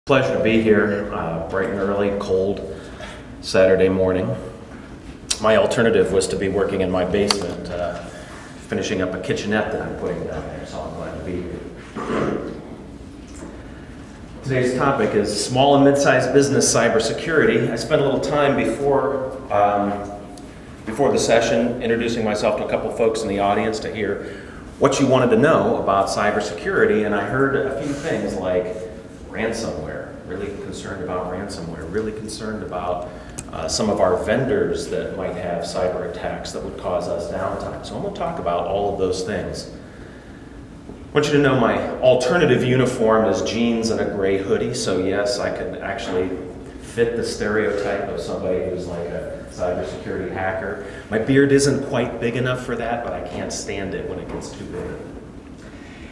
Pleasure to be here, bright and early, cold Saturday morning. My alternative was to be working in my basement, finishing up a kitchenette that I'm putting down there, so I'm glad to be here. Today's topic is small and mid-sized business cybersecurity. I spent a little time before the session introducing myself to a couple folks in the audience to hear what you wanted to know about cybersecurity, and I heard a few things like ransomware, really concerned about ransomware, really concerned about some of our vendors that might have cyber attacks that would cause us downtime. So I'm going to talk about all of those things. I want you to know my alternative uniform is jeans and a gray hoodie, so yes, I could actually fit the stereotype of somebody who's like a cybersecurity hacker. My beard isn't quite big enough for that, but I can't stand it when it gets too big.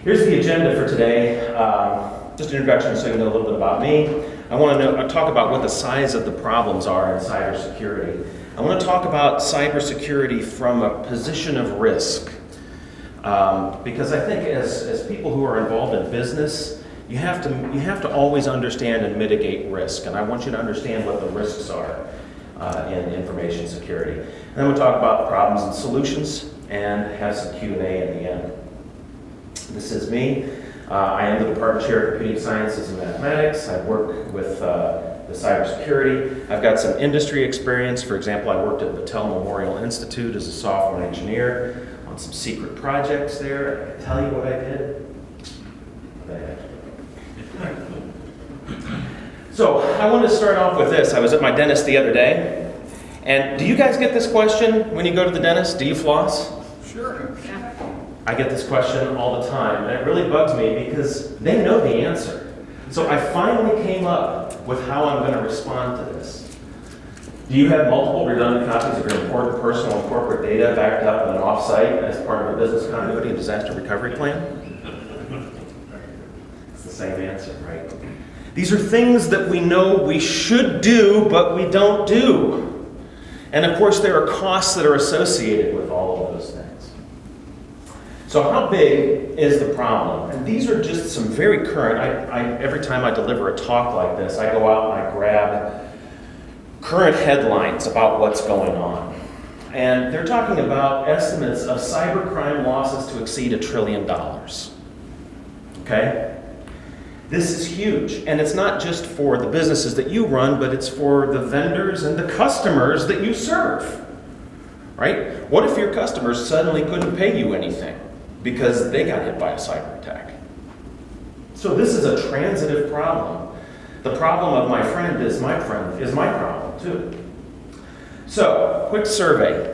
Here's the agenda for today. Just an introduction so you know a little bit about me. I want to talk about what the size of the problems are in cybersecurity. I want to talk about cybersecurity from a position of risk. Because I think as people who are involved in business, you have to always understand and mitigate risk. And I want you to understand what the risks are in information security. And then we'll talk about the problems and solutions and have some Q&A in the end. This is me. I am the Department Chair of Computing Sciences and Mathematics. I work with the cybersecurity. I've got some industry experience. For example, I worked at Battelle Memorial Institute as a software engineer on some secret projects there. I can tell you what I did. So I want to start off with this. I was at my dentist the other day. And do you guys get this question when you go to the dentist? Do you floss? Sure. I get this question all the time, and it really bugs me because they know the answer. So I finally came up with how I'm going to respond to this. Do you have multiple redundant copies of your important personal and corporate data backed up and off-site as part of a business continuity and disaster recovery plan? It's the same answer, right? These are things that we know we should do, but we don't do. And of course, there are costs that are associated with all of those things. So how big is the problem? And these are just some very current, every time I deliver a talk like this, I go out and I grab current headlines about what's going on. And they're talking about estimates of cybercrime losses to exceed $1 trillion. Okay? This is huge. And it's not just for the businesses that you run, but it's for the vendors and the customers that you serve. Right? What if your customers suddenly couldn't pay you anything because they got hit by a cyber attack? So this is a transitive problem. The problem of my friend is my problem too. So, quick survey.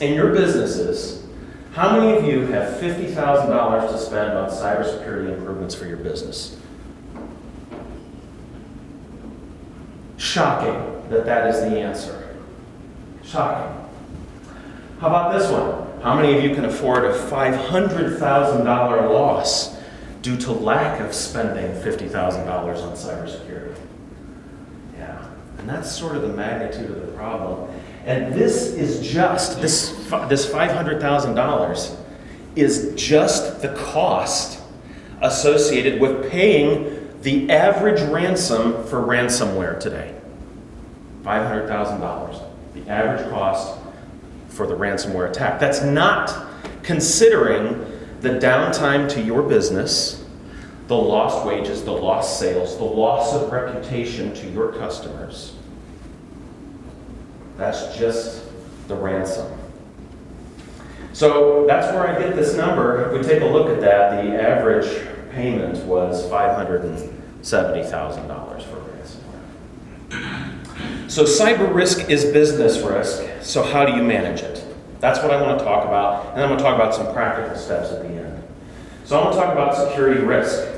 In your businesses, how many of you have $50,000 to spend on cybersecurity improvements for your business? Shocking that is the answer. Shocking. How about this one? How many of you can afford a $500,000 loss due to lack of spending $50,000 on cybersecurity? Yeah, and that's sort of the magnitude of the problem. And this $500,000 is just the cost associated with paying the average ransom for ransomware today. $500,000, the average cost for the ransomware attack. That's not considering the downtime to your business, the lost wages, the lost sales, the loss of reputation to your customers. That's just the ransom. So that's where I get this number. If we take a look at that, the average payment was $570,000 for ransomware. So cyber risk is business risk. So how do you manage it? That's what I want to talk about. And I'm going to talk about some practical steps at the end. So I'm going to talk about security risk.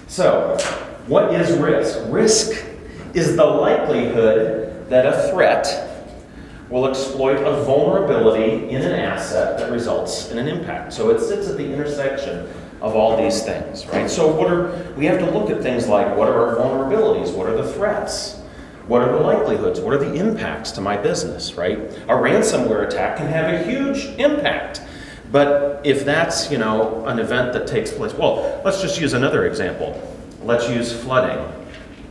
So what is risk? Risk is the likelihood that a threat will exploit a vulnerability in an asset that results in an impact. So it sits at the intersection of all these things, right? So we have to look at things like, what are our vulnerabilities? What are the threats? What are the likelihoods? What are the impacts to my business, right? A ransomware attack can have a huge impact. But if that's, an event that takes place, well, let's just use another example. let's use flooding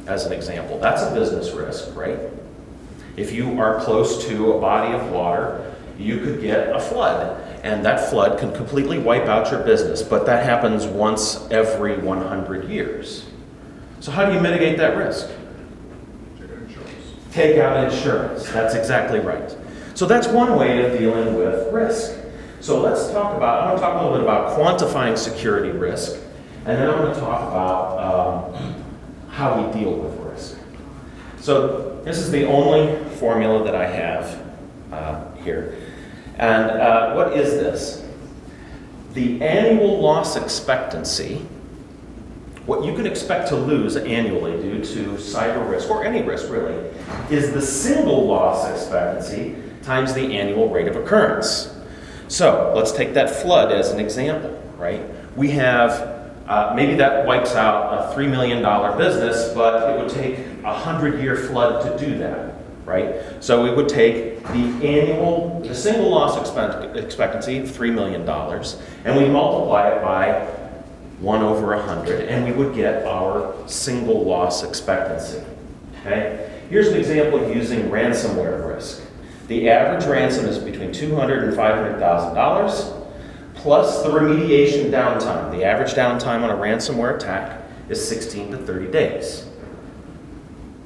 as an example. That's a business risk, right? If you are close to a body of water, you could get a flood, and that flood can completely wipe out your business, but that happens once every 100 years. So how do you mitigate that risk? Take out insurance. That's exactly right. So that's one way of dealing with risk. So let's talk about, I'm going to talk a little bit about quantifying security risk, and then I'm going to talk about how we deal with risk. So this is the only formula that I have here. And what is this? The annual loss expectancy, what you can expect to lose annually due to cyber risk, or any risk really, is the single loss expectancy times the annual rate of occurrence. So let's take that flood as an example, right? We have, maybe that wipes out a $3 million business, but it would take a 100-year flood to do that, right? So we would take the single loss expectancy of $3 million, and we multiply it by 1 over 100, and we would get our single loss expectancy, okay? Here's an example using ransomware risk. The average ransom is between $200,000 and $500,000, plus the remediation downtime. The average downtime on a ransomware attack is 16 to 30 days,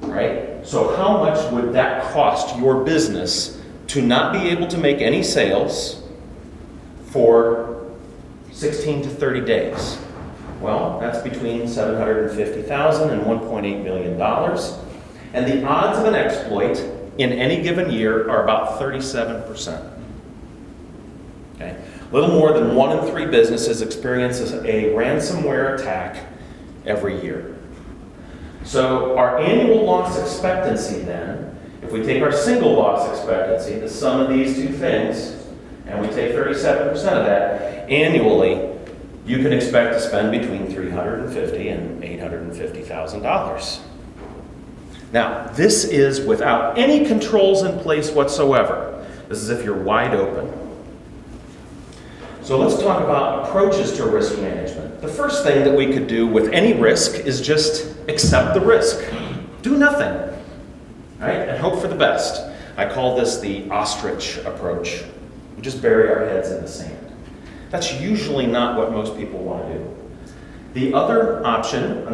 right? So how much would that cost your business to not be able to make any sales for 16 to 30 days? Well, that's between $750,000 and $1.8 million. And the odds of an exploit in any given year are about 37%. Okay? A little more than 1 in 3 businesses experiences a ransomware attack every year. So our annual loss expectancy then, if we take our single loss expectancy, the sum of these two things, and we take 37% of that, annually, you can expect to spend between $350,000 and $850,000. Now, this is without any controls in place whatsoever. This is if you're wide open. So let's talk about approaches to risk management. The first thing that we could do with any risk is just accept the risk. Do nothing, right? And hope for the best. I call this the ostrich approach. We just bury our heads in the sand. That's usually not what most people want to do. Another option,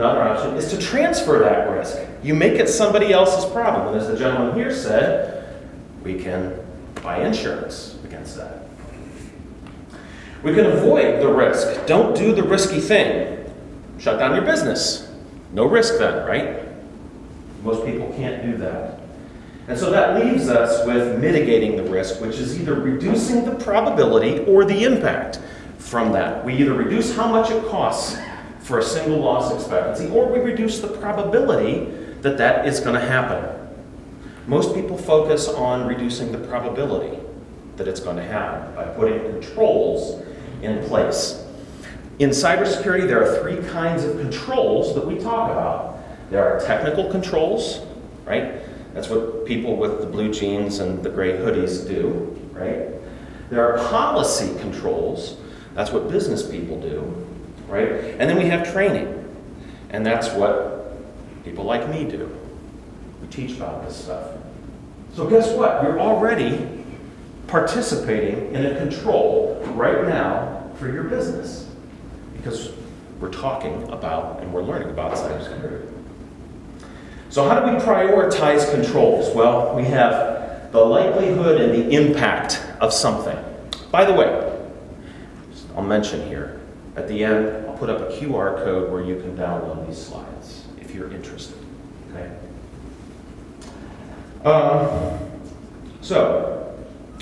is to transfer that risk. You make it somebody else's problem. And as the gentleman here said, we can buy insurance against that. We can avoid the risk. Don't do the risky thing. Shut down your business. No risk then, right? Most people can't do that. And so that leaves us with mitigating the risk, which is either reducing the probability or the impact from that. We either reduce how much it costs for a single loss expectancy, or we reduce the probability that that is going to happen. Most people focus on reducing the probability that it's going to happen by putting controls in place. In cybersecurity, there are 3 kinds of controls that we talk about. There are technical controls, right? That's what people with the blue jeans and the gray hoodies do, right? There are policy controls. That's what business people do, right? And then we have training. And that's what people like me do. We teach about this stuff. So guess what? You're already participating in a control right now for your business. Because we're talking about and we're learning about cybersecurity. So how do we prioritize controls? Well, we have the likelihood and the impact of something. By the way, I'll mention here, at the end, I'll put up a QR code where you can download these slides if you're interested, okay? So,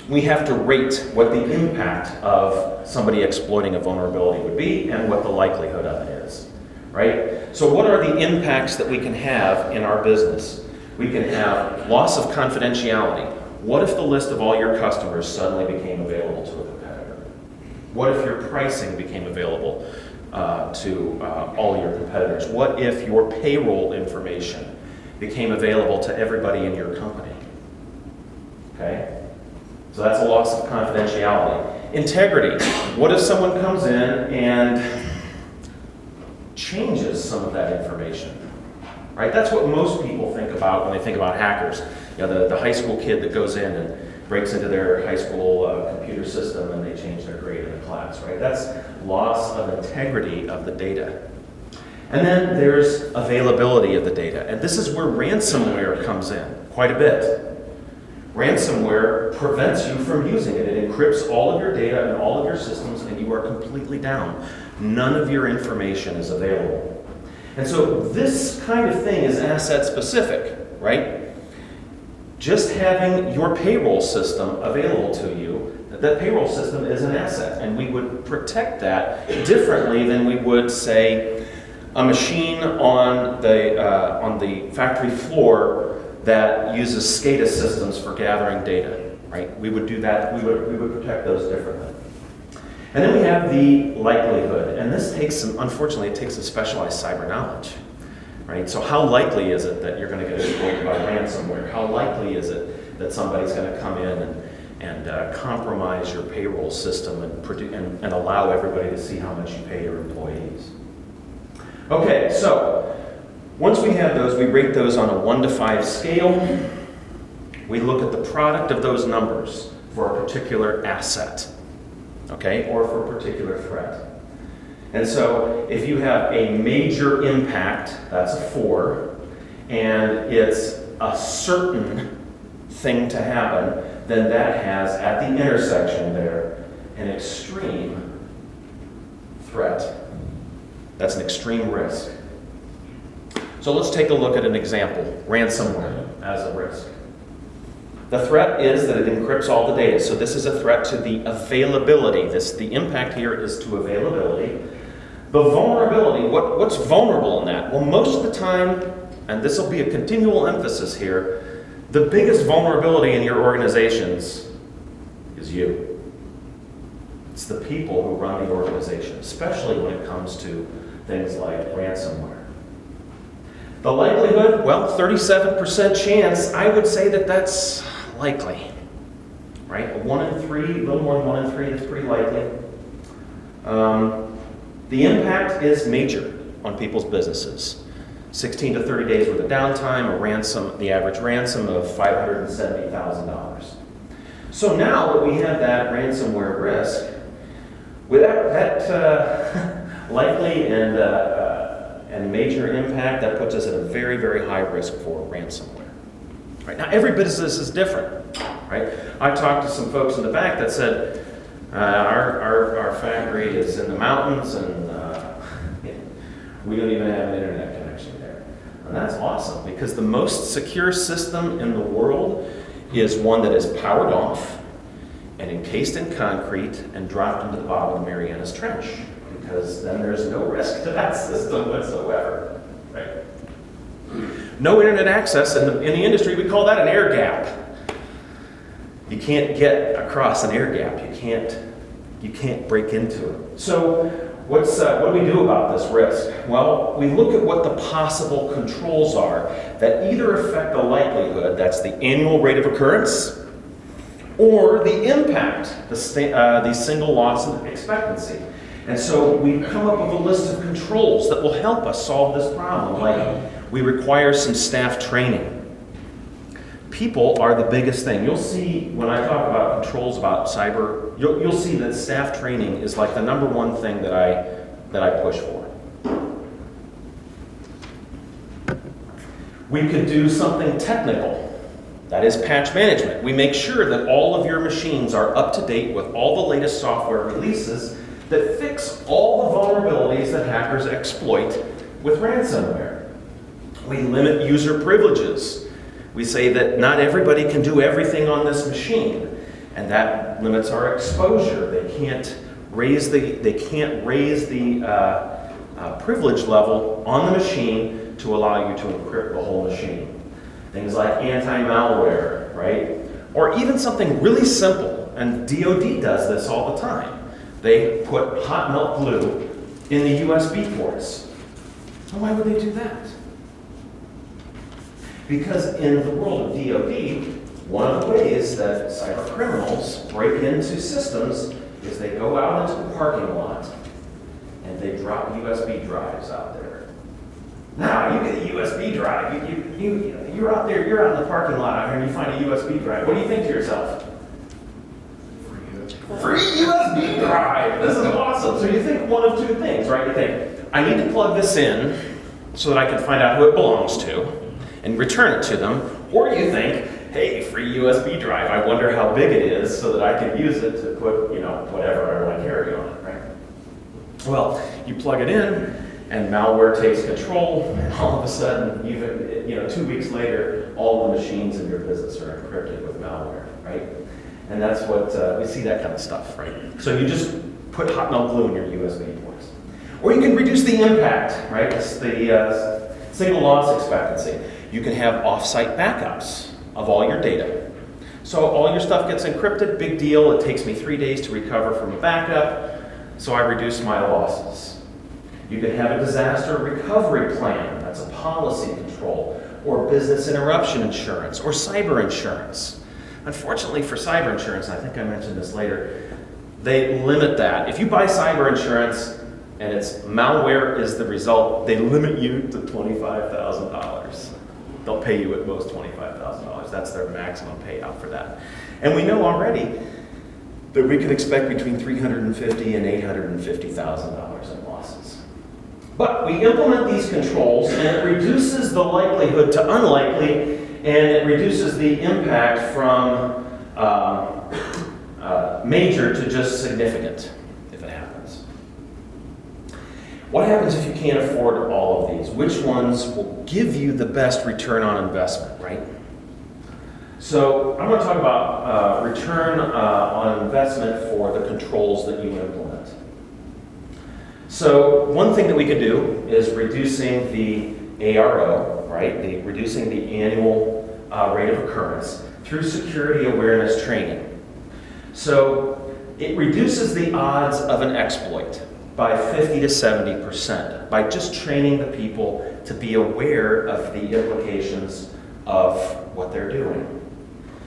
we have to rate what the impact of somebody exploiting a vulnerability would be and what the likelihood of it is, right? So what are the impacts that we can have in our business? We can have loss of confidentiality. What if the list of all your customers suddenly became available to a competitor? What if your pricing became available to all your competitors? What if your payroll information became available to everybody in your company? Okay? So that's a loss of confidentiality. Integrity. What if someone comes in and changes some of that information. Right? That's what most people think about when they think about hackers. You know, the high school kid that goes in and breaks into their high school computer system and they change their grade in the class, right? That's loss of integrity of the data. And then there's availability of the data. And this is where ransomware comes in quite a bit. Ransomware prevents you from using it. It encrypts all of your data and all of your systems, and you are completely down. None of your information is available. And so this kind of thing is asset specific, right? Just having your payroll system available to you, that payroll system is an asset, and we would protect that differently than we would, say, a machine on the factory floor that uses SCADA systems for gathering data, right? We would do that, we would protect those differently. And then we have the likelihood, and this takes unfortunately, it takes some specialized cyber knowledge, right? So how likely is it that you're going to get exploited by ransomware? How likely is it that somebody's going to come in and compromise your payroll system and allow everybody to see how much you pay your employees? Okay, so once we have those, we rate those on a 1 to 5 scale. We look at the product of those numbers for a particular asset, okay, or for a particular threat. And so if you have a major impact, that's a 4, and it's a certain thing to happen, then that has, at the intersection there, an extreme threat. That's an extreme risk. So let's take a look at an example, ransomware as a risk. The threat is that it encrypts all the data. So this is a threat to the availability. The impact here is to availability. The vulnerability, what's vulnerable in that? Well, most of the time, and this will be a continual emphasis here, the biggest vulnerability in your organizations is you. It's the people who run the organization, especially when it comes to things like ransomware. The likelihood, well, 37% chance, I would say that that's likely, right? A 1 in 3, a little more than 1 in 3, that's pretty likely. The impact is major on people's businesses. 16 to 30 days worth of downtime, the average ransom of $570,000. So now that we have that ransomware risk, with that likely and major impact, that puts us at a very, very high risk for ransomware. Right? Now, every business is different. Right? I talked to some folks in the back that said, our factory is in the mountains and we don't even have an internet connection there. And that's awesome, because the most secure system in the world is one that is powered off and encased in concrete and dropped into the bottom of Mariana's Trench, because then there's no risk to that system whatsoever. Right? No internet access, in the industry we call that an air gap. You can't get across an air gap. You can't break into it. So what do we do about this risk? Well, we look at what the possible controls are that either affect the likelihood, that's the annual rate of occurrence, or the impact, the single loss of expectancy. And so we come up with a list of controls that will help us solve this problem. Like, we require some staff training. People are the biggest thing. You'll see when I talk about controls about cyber, you'll see that staff training is like the number one thing that I push for. We could do something technical. That is patch management. We make sure that all of your machines are up to date with all the latest software releases that fix all the vulnerabilities that hackers exploit with ransomware. We limit user privileges. We say that not everybody can do everything on this machine, and that limits our exposure. They can't raise the privilege level on the machine to allow you to encrypt the whole machine. Things like anti-malware, right? Or even something really simple, and DoD does this all the time. They put hot melt glue in the USB ports. So why would they do that? Because in the world of DoD, one of the ways that cyber criminals break into systems is they go out into the parking lot and they drop USB drives out there. Now, you get a USB drive. You're out there, you're out in the parking lot out here, and you find a USB drive. What do you think to yourself? Free USB drive! This is awesome. So you think one of two things, right? You think, I need to plug this in so that I can find out who it belongs to and return it to them. Or you think, hey, free USB drive. I wonder how big it is so that I can use it to put, whatever I want to carry on it, right? Well, you plug it in, and malware takes control, and all of a sudden, even 2 weeks later, all the machines in your business are encrypted with malware, right? And that's what, we see that kind of stuff, right? So you just put hot melt glue in your USB ports. Or you can reduce the impact, right? It's the single loss expectancy. You can have off-site backups of all your data. So all your stuff gets encrypted, big deal. It takes me 3 days to recover from a backup, so I reduce my losses. You can have a disaster recovery plan. That's a policy control, or business interruption insurance, or cyber insurance. Unfortunately for cyber insurance, I think I mentioned this later, they limit that. If you buy cyber insurance and it's malware is the result, they limit you to $25,000. They'll pay you at most $25,000. That's their maximum payout for that. And we know already that we can expect between $350,000 and $850,000 in losses. But we implement these controls, and it reduces the likelihood to unlikely, and it reduces the impact from major to just significant, if it happens. What happens if you can't afford all of these? Which ones will give you the best return on investment, right? So I'm going to talk about return on investment for the controls that you implement. So one thing that we could do is reducing the ARO, right? Reducing the annual rate of occurrence through security awareness training. So it reduces the odds of an exploit by 50 to 70% by just training the people to be aware of the implications of what they're doing.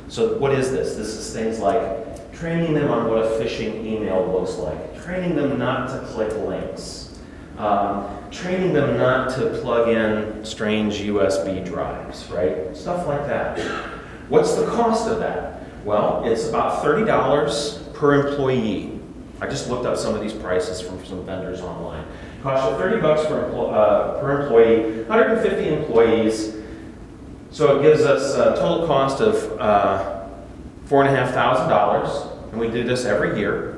So what is this? This is things like training them on what a phishing email looks like, training them not to click links, training them not to plug in strange USB drives, right? Stuff like that. What's the cost of that? Well, it's about $30 per employee. I just looked up some of these prices from some vendors online. It costs you $30 per employee, 150 employees. So it gives us a total cost of $4,500, and we do this every year.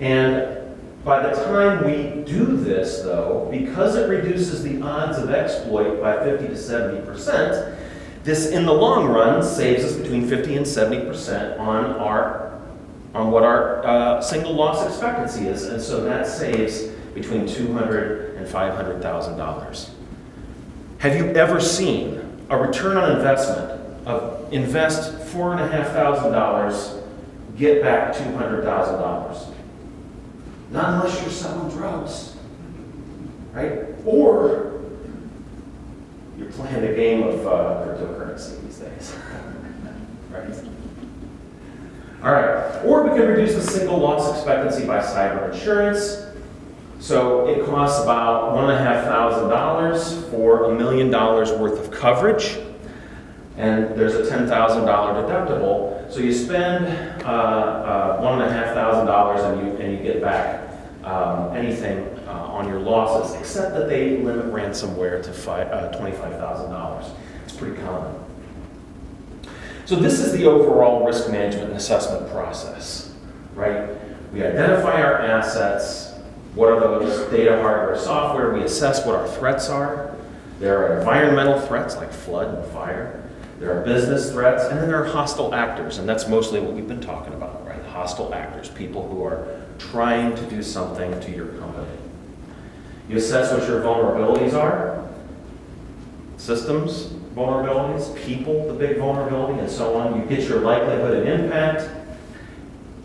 And by the time we do this, though, because it reduces the odds of exploit by 50 to 70%, this, in the long run, saves us between 50 and 70% on what our single loss expectancy is, and so that saves between $200,000 and $500,000. Have you ever seen a return on investment of invest $4,500, get back $200,000? Not unless you're selling drugs, right? Or you're playing a game of cryptocurrency these days, right? All right, or we can reduce the single loss expectancy by cyber insurance. So it costs about $1,500 for $1 million worth of coverage, and there's a $10,000 deductible. So you spend $1,500 and you get back anything on your losses, except that they limit ransomware to $25,000. It's pretty common. So this is the overall risk management and assessment process, right? We identify our assets. What are those? Data, hardware, software. We assess what our threats are. There are environmental threats like flood and fire. There are business threats, and then there are hostile actors, and that's mostly what we've been talking about, right? Hostile actors, people who are trying to do something to your company. You assess what your vulnerabilities are, systems vulnerabilities, people, the big vulnerability, and so on. You get your likelihood and impact.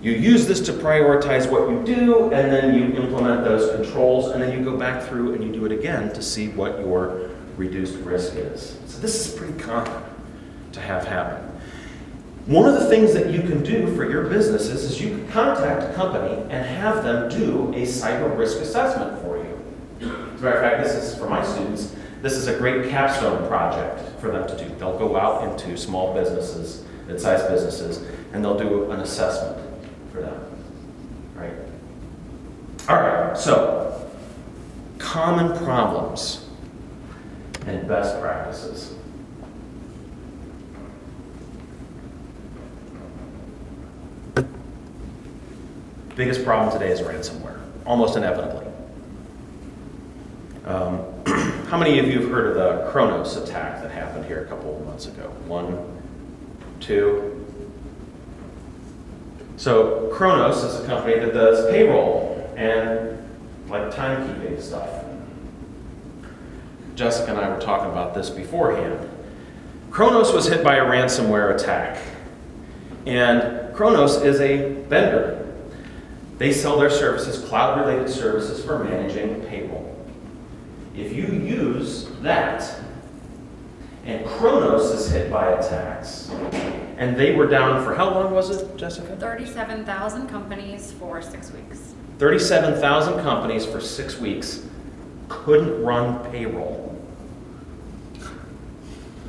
You use this to prioritize what you do, and then you implement those controls, and then you go back through and you do it again to see what your reduced risk is. So this is pretty common to have happen. One of the things that you can do for your businesses is you can contact a company and have them do a cyber risk assessment for you. matter of fact, this is, for my students, this is a great capstone project for them to do. They'll go out into small businesses, mid-sized businesses, and they'll do an assessment for them, right? All right, so common problems and best practices. Biggest problem today is ransomware, almost inevitably. How many of you have heard of the Kronos attack that happened here a couple of months ago? 1, 2. So Kronos is a company that does payroll and like timekeeping stuff. Jessica and I were talking about this beforehand. Kronos was hit by a ransomware attack. And Kronos is a vendor. They sell their services, cloud-related services for managing payroll. If you use that, and Kronos is hit by attacks, and they were down for, how long was it, Jessica? 37,000 companies for 6 weeks. 37,000 companies for 6 weeks couldn't run payroll.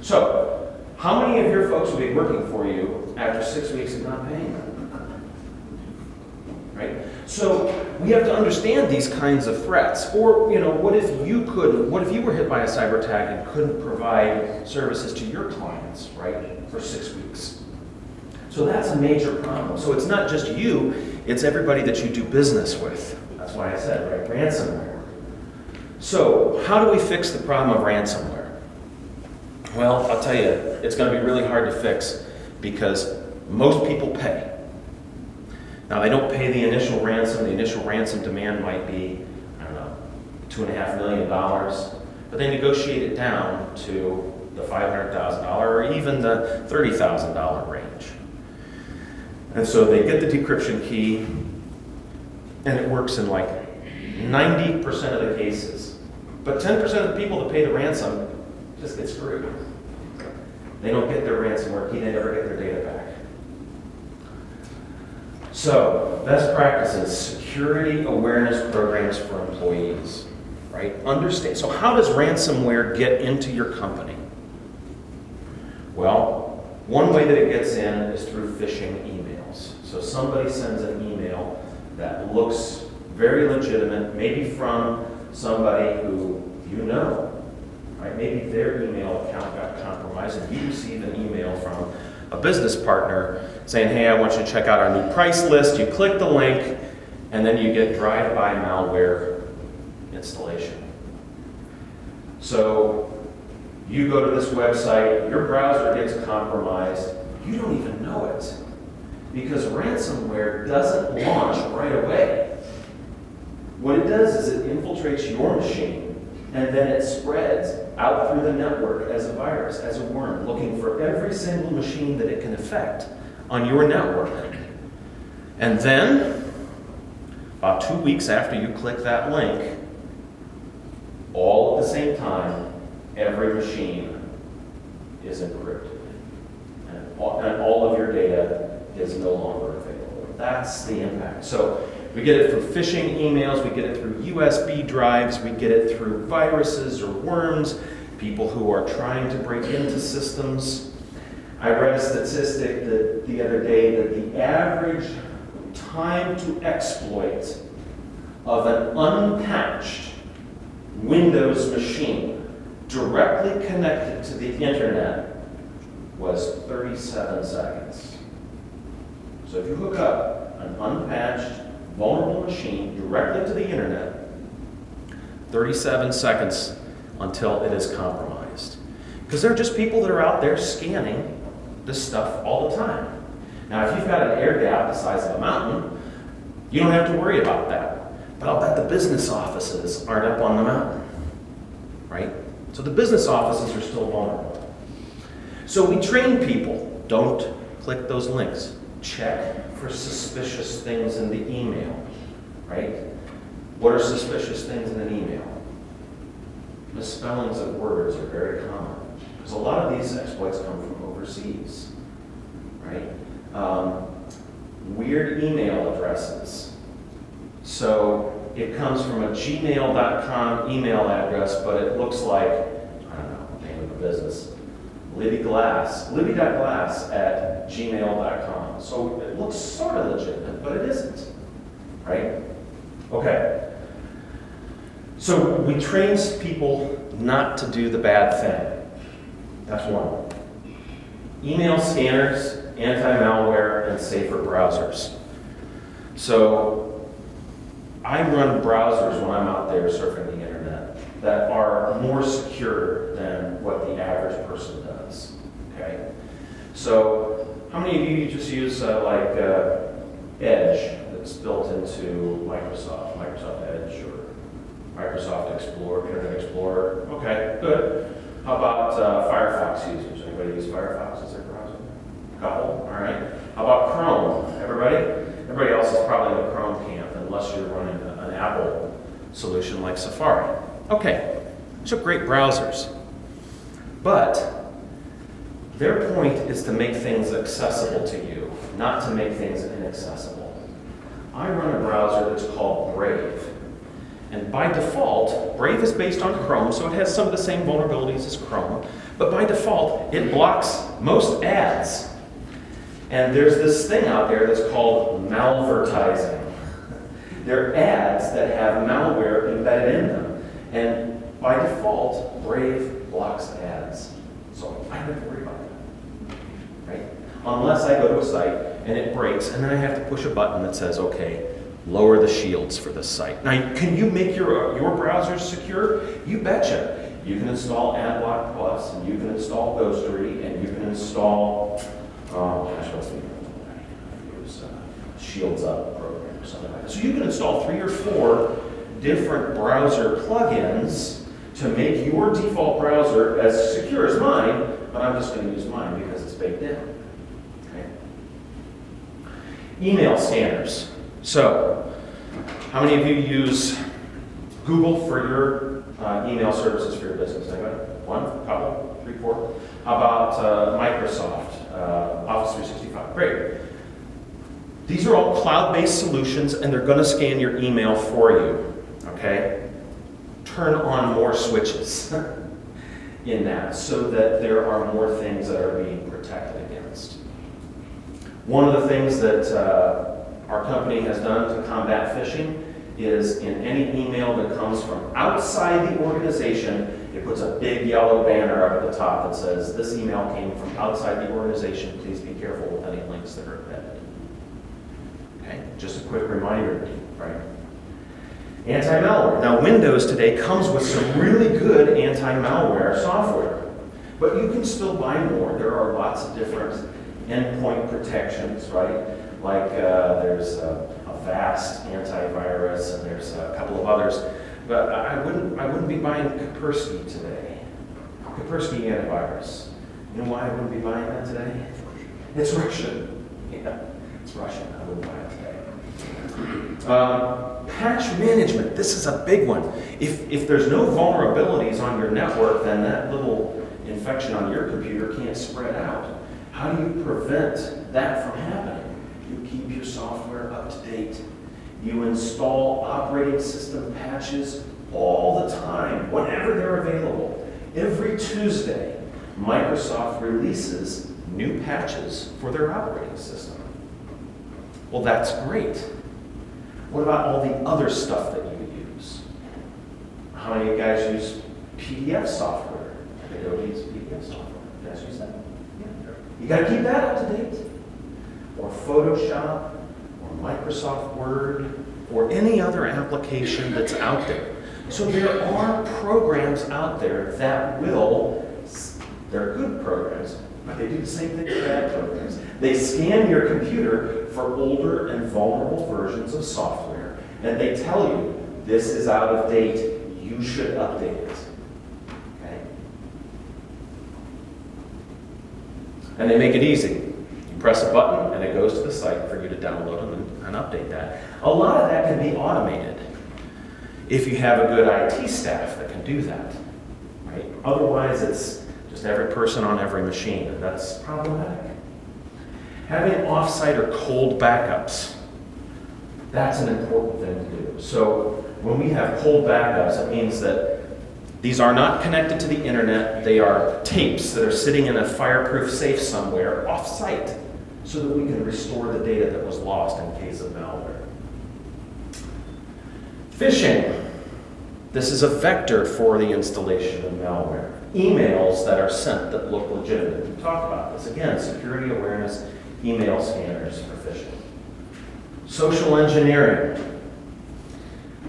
So, how many of your folks will be working for you after 6 weeks of not paying them? Right? So we have to understand these kinds of threats. Or, what if you were hit by a cyber attack and couldn't provide services to your clients, right, for 6 weeks? So that's a major problem. So it's not just you, it's everybody that you do business with. That's why I said, right, ransomware. So how do we fix the problem of ransomware? Well, I'll tell you, it's going to be really hard to fix because most people pay. Now, they don't pay the initial ransom. The initial ransom demand might be, $2.5 million, but they negotiate it down to the $500,000 or even the $30,000 range. And so they get the decryption key, and it works in like 90% of the cases. But 10% of the people that pay the ransom just get screwed. They don't get their ransomware key, they never get their data back. So, best practices, security awareness programs for employees, right? Understand. So how does ransomware get into your company? Well, one way that it gets in is through phishing emails. So somebody sends an email that looks very legitimate, maybe from somebody who you know, right? Maybe their email account got compromised and you receive an email from a business partner saying, hey, I want you to check out our new price list. You click the link, and then you get drive-by malware installation. So you go to this website, your browser gets compromised, you don't even know it, because ransomware doesn't launch right away. What it does is it infiltrates your machine, and then it spreads out through the network as a virus, as a worm, looking for every single machine that it can affect on your network. And then, about 2 weeks after you click that link, all at the same time, every machine is encrypted. And all of your data is no longer available. That's the impact. So we get it through phishing emails, we get it through USB drives, we get it through viruses or worms, people who are trying to break into systems. I read a statistic that the other day that the average time to exploit of an unpatched Windows machine directly connected to the internet was 37 seconds. So if you hook up an unpatched, vulnerable machine directly to the internet, 37 seconds until it is compromised. Because there are just people that are out there scanning this stuff all the time. Now, if you've got an air gap the size of a mountain, you don't have to worry about that. But I'll bet the business offices aren't up on the mountain, right? So the business offices are still vulnerable. So we train people, don't click those links. Check for suspicious things in the email, right? What are suspicious things in an email? Misspellings of words are very common, because a lot of these exploits come from overseas, right? Weird email addresses. So it comes from a gmail.com email address, but it looks like, I don't know, name of the business, libby.glass@gmail.com. So it looks sort of legitimate, but it isn't, right? Okay. So we train people not to do the bad thing. That's one. Email scanners, anti-malware, and safer browsers. So I run browsers when I'm out there surfing the internet that are more secure than what the average person does, okay? So how many of you just use Edge that's built into Microsoft Edge or Microsoft Explorer, Internet Explorer? Okay, good. How about Firefox users? Anybody use Firefox as their browser? Couple, all right. How about Chrome? Everybody? Everybody else is probably in the Chrome camp unless you're running an Apple solution like Safari. Okay, those are great browsers. But their point is to make things accessible to you, not to make things inaccessible. I run a browser that's called Brave. And by default, Brave is based on Chrome, so it has some of the same vulnerabilities as Chrome. But by default, it blocks most ads. And there's this thing out there that's called malvertising. They're ads that have malware embedded in them. And by default, Brave blocks ads. So I don't have to worry about that, right? Unless I go to a site and it breaks, and then I have to push a button that says, okay, lower the shields for this site. Now, can you make your browsers secure? You betcha. You can install AdBlock Plus, and you can install Ghostery, and you can install, what's the name of it? I use Shields Up program or something like that. So you can install 3 or 4 different browser plugins to make your default browser as secure as mine, but I'm just going to use mine because it's baked in. Okay. Email scanners. So, how many of you use Google for your email services for your business? Anybody? 1, couple, 3, 4. How about Microsoft, Office 365? Great. These are all cloud-based solutions, and they're going to scan your email for you. Okay? Turn on more switches in that so that there are more things that are being protected against. One of the things that our company has done to combat phishing is in any email that comes from outside the organization, it puts a big yellow banner up at the top that says, this email came from outside the organization, please be careful with any links that are embedded. Okay, just a quick reminder, right? Anti-malware. Now, Windows today comes with some really good anti-malware software, but you can still buy more. There are lots of different endpoint protections, right? Like there's a Avast antivirus, and there's a couple of others. But I wouldn't be buying Kaspersky today. Kaspersky antivirus. You know why I wouldn't be buying that today? It's Russian. Yeah, it's Russian. I wouldn't buy it today. Patch management. This is a big one. If there's no vulnerabilities on your network, then that little infection on your computer can't spread out. How do you prevent that from happening? You keep your software up to date. You install operating system patches all the time, whenever they're available. Every Tuesday, Microsoft releases new patches for their operating system. Well, that's great. What about all the other stuff that you use? How many of you guys use PDF software? Adobe's PDF software. You guys use that? Yeah. You got to keep that up to date. Or Photoshop, or Microsoft Word, or any other application that's out there. So there are programs out there that they're good programs, but they do the same thing as bad programs. They scan your computer for older and vulnerable versions of software, and they tell you, this is out of date, you should update it. Okay? And they make it easy. Press a button and it goes to the site for you to download and update that. A lot of that can be automated if you have a good IT staff that can do that. Right? Otherwise, it's just every person on every machine, and that's problematic. Having off-site or cold backups, that's an important thing to do. So when we have cold backups, it means that these are not connected to the internet. They are tapes that are sitting in a fireproof safe somewhere off-site so that we can restore the data that was lost in case of malware. Phishing. This is a vector for the installation of malware. Emails that are sent that look legitimate. We talked about this. Again, security awareness, email scanners for phishing. Social engineering.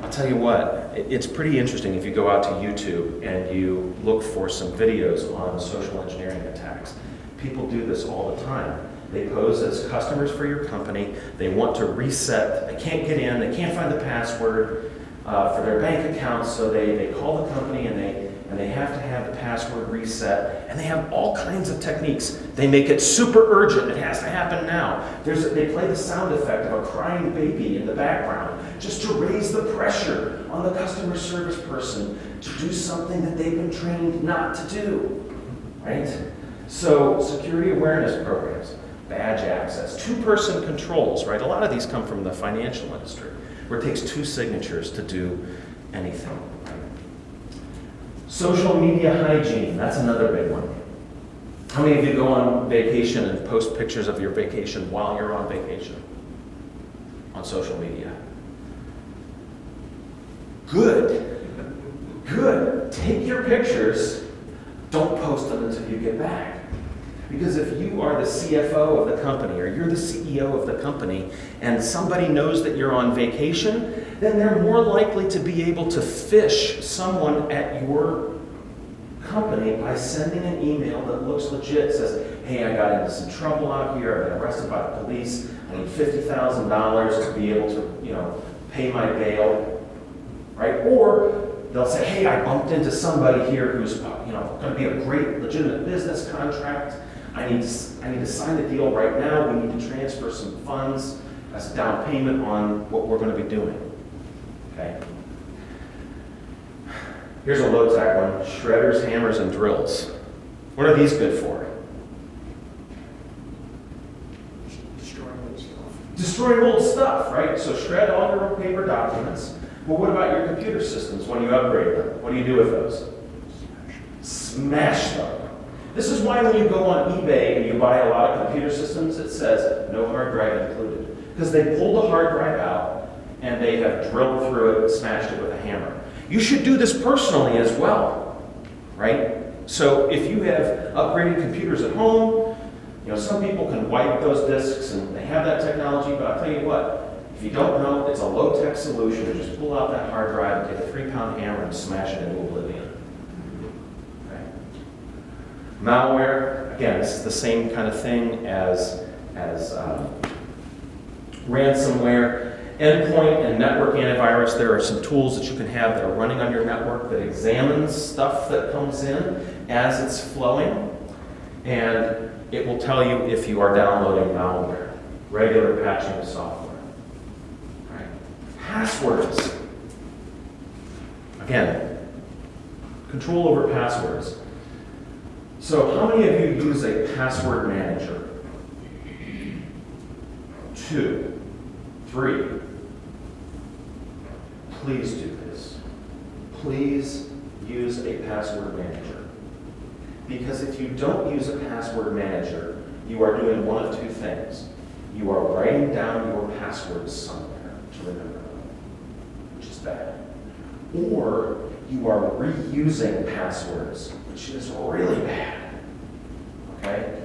I'll tell you what, it's pretty interesting if you go out to YouTube and you look for some videos on social engineering attacks. People do this all the time. They pose as customers for your company. They want to reset. They can't get in. They can't find the password for their bank account, so they call the company and they have to have the password reset. And they have all kinds of techniques. They make it super urgent. It has to happen now. They play the sound effect of a crying baby in the background just to raise the pressure on the customer service person to do something that they've been trained not to do, right? So security awareness programs, badge access, two-person controls, right? A lot of these come from the financial industry, where it takes 2 signatures to do anything. Social media hygiene, that's another big one. How many of you go on vacation and post pictures of your vacation while you're on vacation on social media? Good. Good. Take your pictures, don't post them until you get back. Because if you are the CFO of the company or you're the CEO of the company and somebody knows that you're on vacation, then they're more likely to be able to phish someone at your company by sending an email that looks legit, says, hey, I got into some trouble out here, I've been arrested by the police, I need $50,000 to be able to, pay my bail, right? Or they'll say, hey, I bumped into somebody here who's, going to be a great legitimate business contract. I need to sign the deal right now. We need to transfer some funds as a down payment on what we're going to be doing. Okay. Here's a low-tech one: shredders, hammers, and drills. What are these good for? Destroying old stuff, right? So shred all your paper documents. Well, what about your computer systems when you upgrade them? What do you do with those? Smash them. This is why when you go on eBay and you buy a lot of computer systems, it says no hard drive included. Because they pulled the hard drive out and they have drilled through it and smashed it with a hammer. You should do this personally as well, right? So if you have upgraded computers at home, some people can wipe those disks and they have that technology, but I'll tell you what, if you don't know, it's a low-tech solution to just pull out that hard drive and take a 3-pound hammer and smash it into oblivion. Malware, again, this is the same kind of thing as ransomware. Endpoint and network antivirus, there are some tools that you can have that are running on your network that examines stuff that comes in as it's flowing, and it will tell you if you are downloading malware, regular patching of software. Right. Passwords. Again, control over passwords. So how many of you use a password manager? 2, 3. Please do this. Please use a password manager. Because if you don't use a password manager, you are doing one of 2 things. You are writing down your passwords somewhere to remember them, which is bad. Or you are reusing passwords, which is really bad. Okay?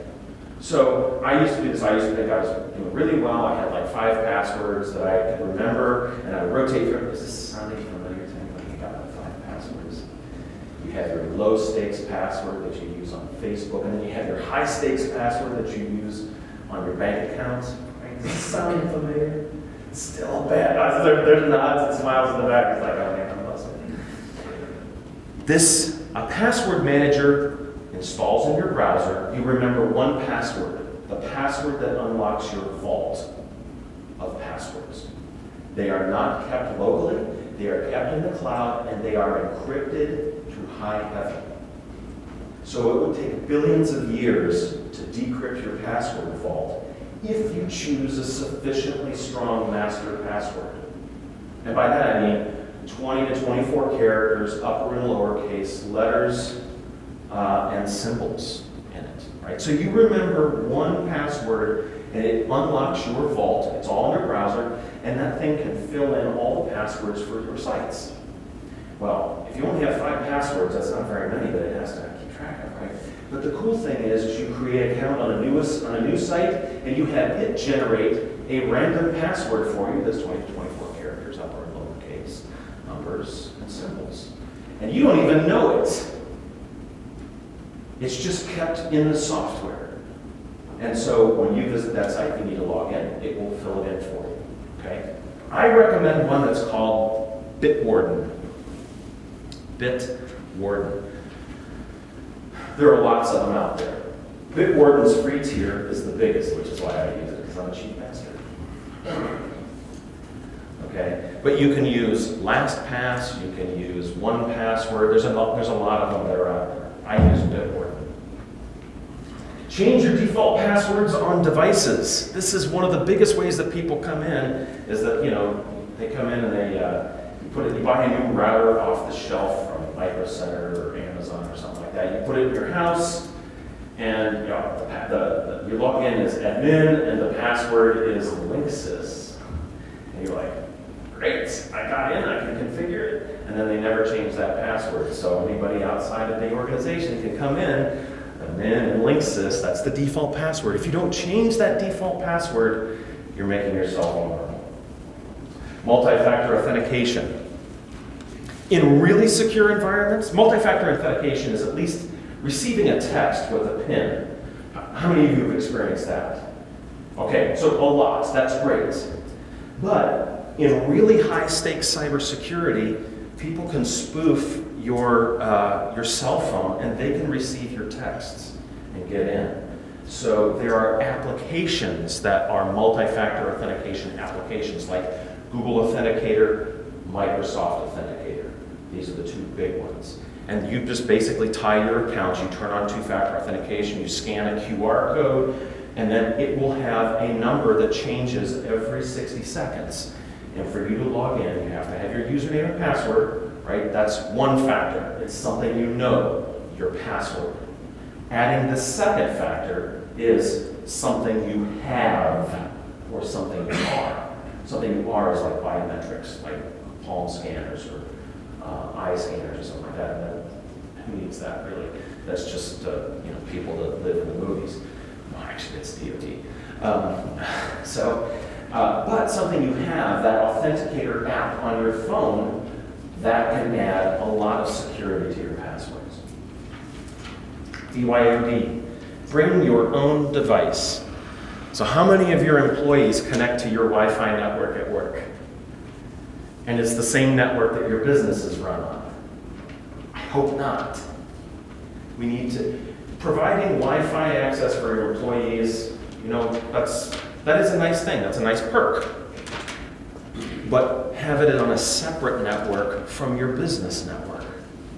So I used to do this. I used to think I was doing really well. I had like 5 passwords that I could remember, and I would rotate through. Is this sounding familiar to anybody? You got like 5 passwords. You have your low stakes password that you use on Facebook, and then you have your high stakes password that you use on your bank account. Right? Does this sound familiar? It's still bad. There's nods and smiles in the back. It's like, oh man, I'm listening. A password manager installs in your browser. You remember one password, the password that unlocks your vault of passwords. They are not kept locally, they are kept in the cloud, and they are encrypted to high heaven. So it would take billions of years to decrypt your password vault if you choose a sufficiently strong master password. And by that I mean, 20 to 24 characters, upper and lowercase, letters, and symbols in it, right? So you remember one password and it unlocks your vault. It's all in your browser, and that thing can fill in all the passwords for your sites. Well, if you only have 5 passwords, that's not very many that it has to keep track of, right? But the cool thing is you create an account on a new site, and you have it generate a random password for you that's 20 to 24 characters, upper and lowercase, numbers and symbols. And you don't even know it. It's just kept in the software. And so when you visit that site, you need to log in. It will fill it in for you, okay? I recommend one that's called Bitwarden. Bitwarden. There are lots of them out there. Bitwarden's free tier is the biggest, which is why I use it, because I'm a cheap bastard. Okay, but you can use LastPass, you can use 1Password. There's a lot of them that are out there. I use Bitwarden. Change your default passwords on devices. This is one of the biggest ways that people come in, is that, they come in and they you buy a new router off the shelf from Micro Center or Amazon or something like that. You put it in your house, and you log in as admin, and the password is Linksys. And you're like, great, I got in, I can configure it. And then they never change that password. So anybody outside of the organization can come in, admin and Linksys, that's the default password. If you don't change that default password, you're making yourself vulnerable. Multi-factor authentication. In really secure environments, multi-factor authentication is at least receiving a text with a PIN. How many of you have experienced that? Okay, so a lot, that's great. But in really high-stakes cybersecurity, people can spoof your cell phone and they can receive your texts and get in. So there are applications that are multi-factor authentication applications like Google Authenticator, Microsoft Authenticator. These are the 2 big ones. And you just basically tie your accounts, you turn on 2-factor authentication, you scan a QR code, and then it will have a number that changes every 60 seconds. And for you to log in, you have to have your username and password, right? That's one factor. It's something you know, your password. Adding the second factor is something you have or something you are. Something you are is like biometrics, like palm scanners or eye scanners or something like that. And then who needs that really? That's just people that live in the movies. No, actually, it's DoD. But something you have, that Authenticator app on your phone, that can add a lot of security to your passwords. BYOD, bring your own device. So how many of your employees connect to your Wi-Fi network at work? And it's the same network that your business is run on? I hope not. We need to, providing Wi-Fi access for your employees, that is a nice thing, that's a nice perk. But have it on a separate network from your business network,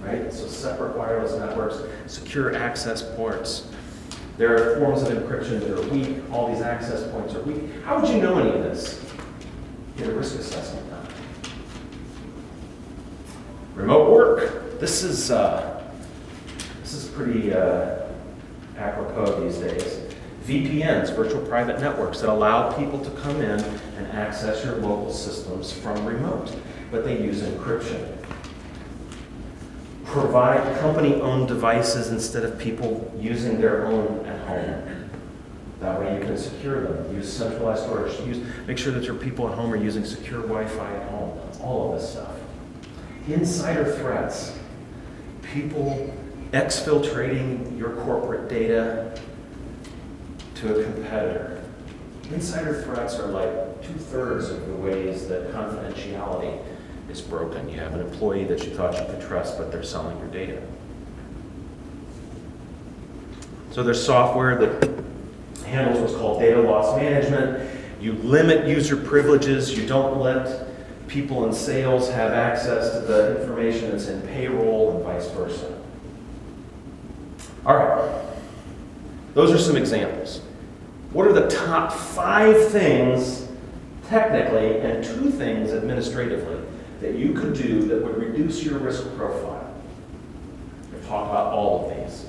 right? So separate wireless networks, secure access ports. There are forms of encryption that are weak, all these access points are weak. How would you know any of this? Get a risk assessment done. Remote work. This is pretty apropos these days. VPNs, virtual private networks, that allow people to come in and access your local systems from remote, but they use encryption. Provide company-owned devices instead of people using their own at home. That way you can secure them. Use centralized storage. Make sure that your people at home are using secure Wi-Fi at home. All of this stuff. Insider threats. People exfiltrating your corporate data to a competitor. Insider threats are like 2/3 of the ways that confidentiality is broken. You have an employee that you thought you could trust, but they're selling your data. So there's software that handles what's called data loss management. You limit user privileges. You don't let people in sales have access to the information that's in payroll and vice versa. All right. Those are some examples. What are the top 5 things technically and 2 things administratively that you could do that would reduce your risk profile. We've talked about all of these.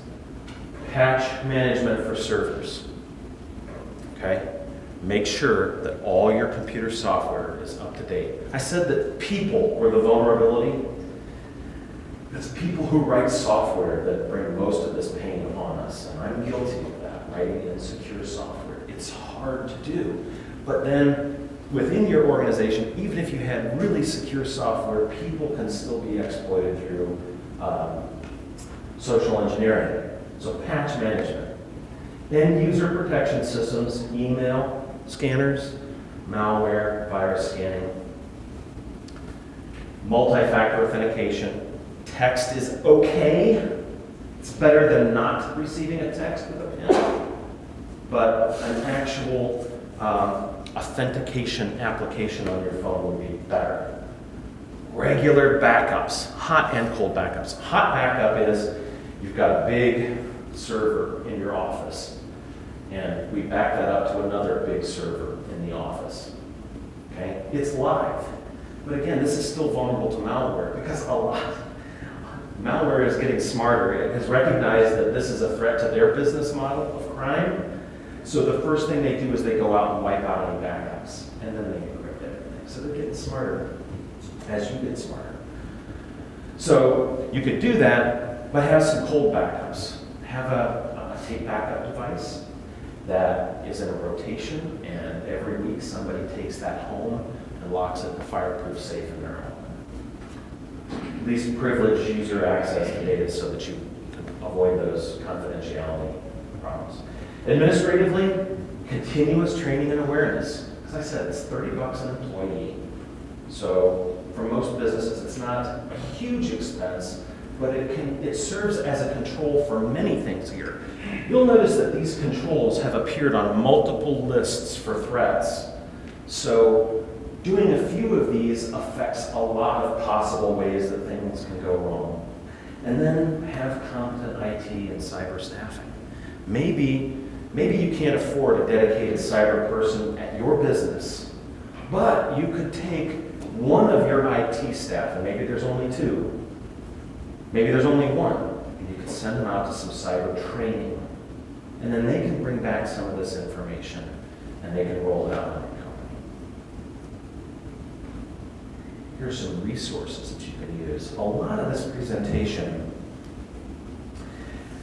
Patch management for servers. Okay? Make sure that all your computer software is up to date. I said that people were the vulnerability. It's people who write software that bring most of this pain upon us, and I'm guilty of that, writing insecure software. It's hard to do. But then, within your organization, even if you had really secure software, people can still be exploited through social engineering. So patch management. End user protection systems, email, scanners, malware, virus scanning, multi-factor authentication. Text is okay. It's better than not receiving a text with a pen. But an actual authentication application on your phone would be better. Regular backups, hot and cold backups. Hot backup is you've got a big server in your office, and we back that up to another big server in the office. Okay? It's live. But again, this is still vulnerable to malware because malware is getting smarter. It has recognized that this is a threat to their business model of crime. So the first thing they do is they go out and wipe out any backups, and then they encrypt everything. So they're getting smarter as you get smarter. So you could do that, but have some cold backups. Have a tape backup device that is in a rotation, and every week somebody takes that home and locks it in a fireproof safe in their home. Least privileged user access to data so that you can avoid those confidentiality problems. Administratively, continuous training and awareness. As I said, it's $30 an employee. So for most businesses, it's not a huge expense, but it serves as a control for many things here. You'll notice that these controls have appeared on multiple lists for threats. So doing a few of these affects a lot of possible ways that things can go wrong. And then have competent IT and cyber staffing. Maybe you can't afford a dedicated cyber person at your business, but you could take one of your IT staff, and maybe there's only two, maybe there's only one, and you could send them out to some cyber training. And then they can bring back some of this information, and they can roll it out in your company. Here's some resources that you can use. A lot of this presentation,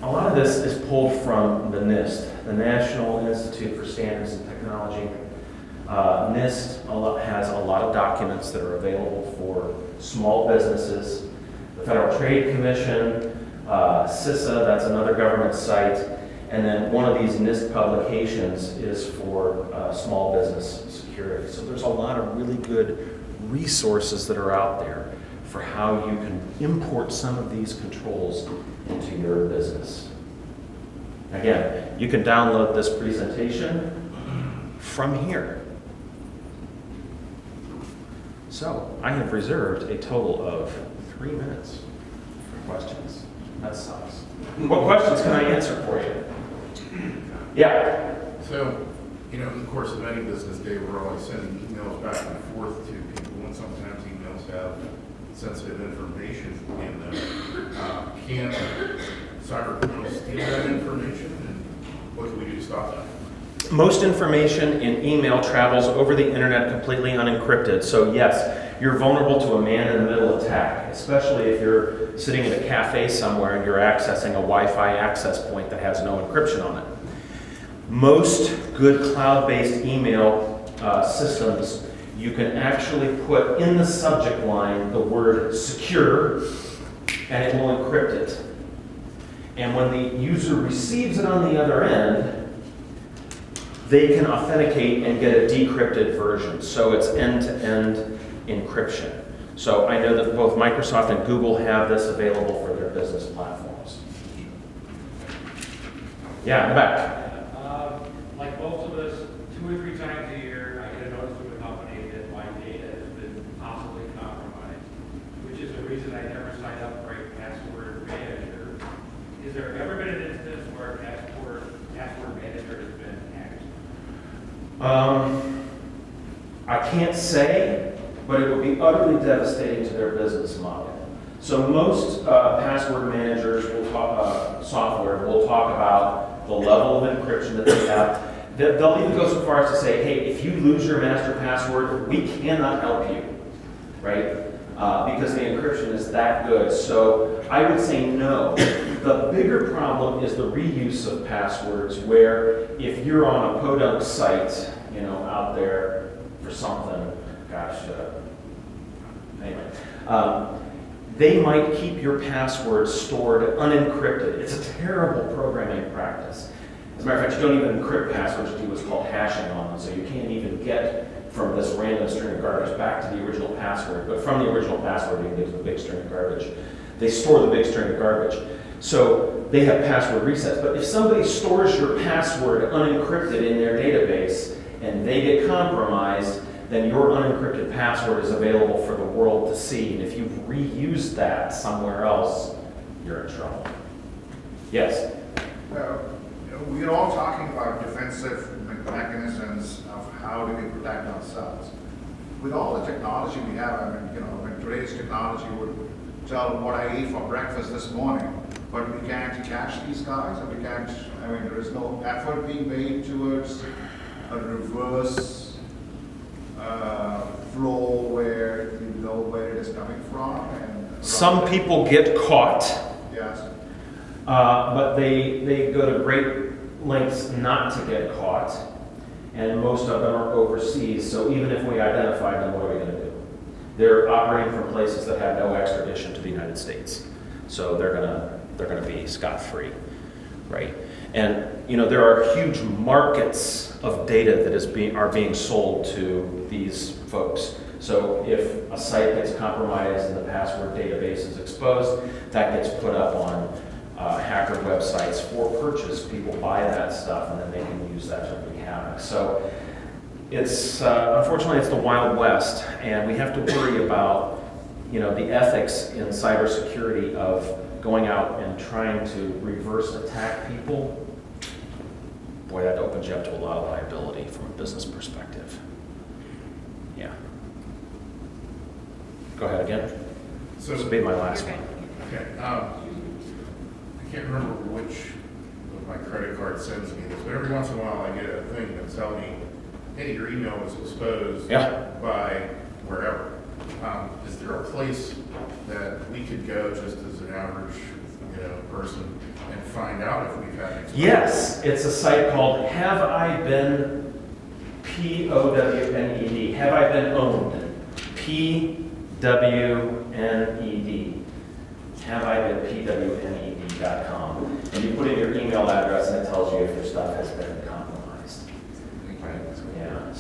a lot of this is pulled from the NIST, the National Institute for Standards and Technology. NIST has a lot of documents that are available for small businesses. The Federal Trade Commission, CISA, that's another government site. And then one of these NIST publications is for small business security. So there's a lot of really good resources that are out there for how you can import some of these controls into your business. Again, you can download this presentation from here. So I have reserved a total of 3 minutes for questions. That sucks. What questions can I answer for you? Yeah. So, in the course of any business day, we're always sending emails back and forth to people, and sometimes emails have sensitive information in them. Can cyber criminals steal that information, and what can we do to stop that? Most information in email travels over the internet completely unencrypted. So yes, you're vulnerable to a man-in-the-middle attack, especially if you're sitting in a cafe somewhere and you're accessing a Wi-Fi access point that has no encryption on it. Most good cloud-based email systems, you can actually put in the subject line the word secure, and it will encrypt it. And when the user receives it on the other end, they can authenticate and get a decrypted version. So it's end-to-end encryption. So I know that both Microsoft and Google have this available for their business platforms. Yeah, in the back. Like most of us, 2 or 3 times a year, I get a notice from a company that my data has been possibly compromised, which is the reason I never signed up for a password manager. Is there ever been an instance where a password manager has been hacked? I can't say, but it would be utterly devastating to their business model. So most password managers will talk, software will talk about the level of encryption that they have. They'll even go so far as to say, hey, if you lose your master password, we cannot help you, right? Because the encryption is that good. So I would say no. The bigger problem is the reuse of passwords, where if you're on a podunk site, you know, out there for something, gosh, anyway, they might keep your password stored unencrypted. It's a terrible programming practice. As a matter of fact, you don't even encrypt passwords, you do what's called hashing on them, so you can't even get from this random string of garbage back to the original password, but from the original password you can get to the big string of garbage. They store the big string of garbage. So they have password resets, but if somebody stores your password unencrypted in their database and they get compromised, then your unencrypted password is available for the world to see, and if you've reused that somewhere else, you're in trouble. Yes? We're all talking about defensive mechanisms of how do we protect ourselves. With all the technology we have, I mean, you know, when today's technology would tell what I ate for breakfast this morning, but we can't catch these guys, and we can't, I mean, there is no effort being made towards a reverse flow where you know where it is coming from. And Some people get caught, yes. but they go to great lengths not to get caught, and most of them are overseas, so even if we identify them, what are we going to do? They're operating from places that have no extradition to the United States, so they're going to be scot-free, right? And you know, there are huge markets of data that are being sold to these folks. So if a site gets compromised and the password database is exposed, that gets put up on hacker websites for purchase. People buy that stuff and then they can use that to wreak havoc. So it's unfortunately it's the Wild West, and we have to worry about, you know, the ethics in cybersecurity of going out and trying to reverse attack people. Boy, that opens you up to a lot of liability from a business perspective. Yeah. Go ahead again. So, This will be my last one. okay, I can't remember which of my credit card sends me this, but every once in a while I get a thing that tells me, hey, your email was exposed by wherever. Is there a place that we could go just as an average, you know, person and find out if we've had an exposure? Yes, it's a site called Have I Been POWNED. Have I Been Owned? PWNED. Have I Been PWNED.com. And you put in your email address and it tells you if your stuff has been compromised. Right? Yeah.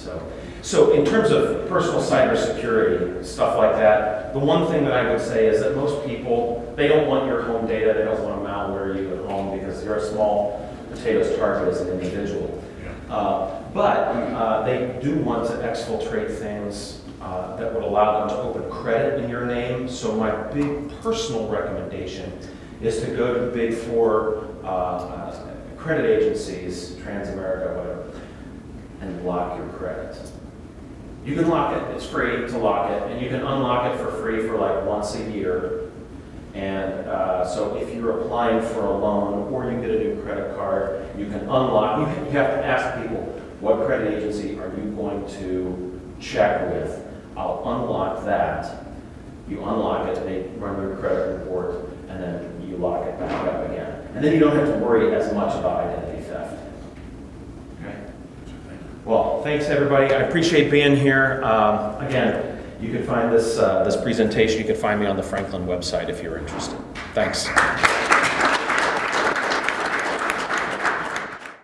So in terms of personal cybersecurity, stuff like that, the one thing that I would say is that most people, they don't want your home data, they don't want to malware you at home because you're a small potatoes target as an individual. But they do want to exfiltrate things that would allow them to open credit in your name. So my big personal recommendation is to go to big four credit agencies, Transamerica, whatever, and lock your credit. You can lock it, it's free to lock it, and you can unlock it for free for like once a year. And so if you're applying for a loan or you get a new credit card, you can unlock, you have to ask people, what credit agency are you going to check with? I'll unlock that. You unlock it, they run your credit report, and then you lock it back up again. And then you don't have to worry as much about identity theft. Okay? Well, thanks everybody. I appreciate being here. Again, you can find this presentation, you can find me on the Franklin website if you're interested. Thanks.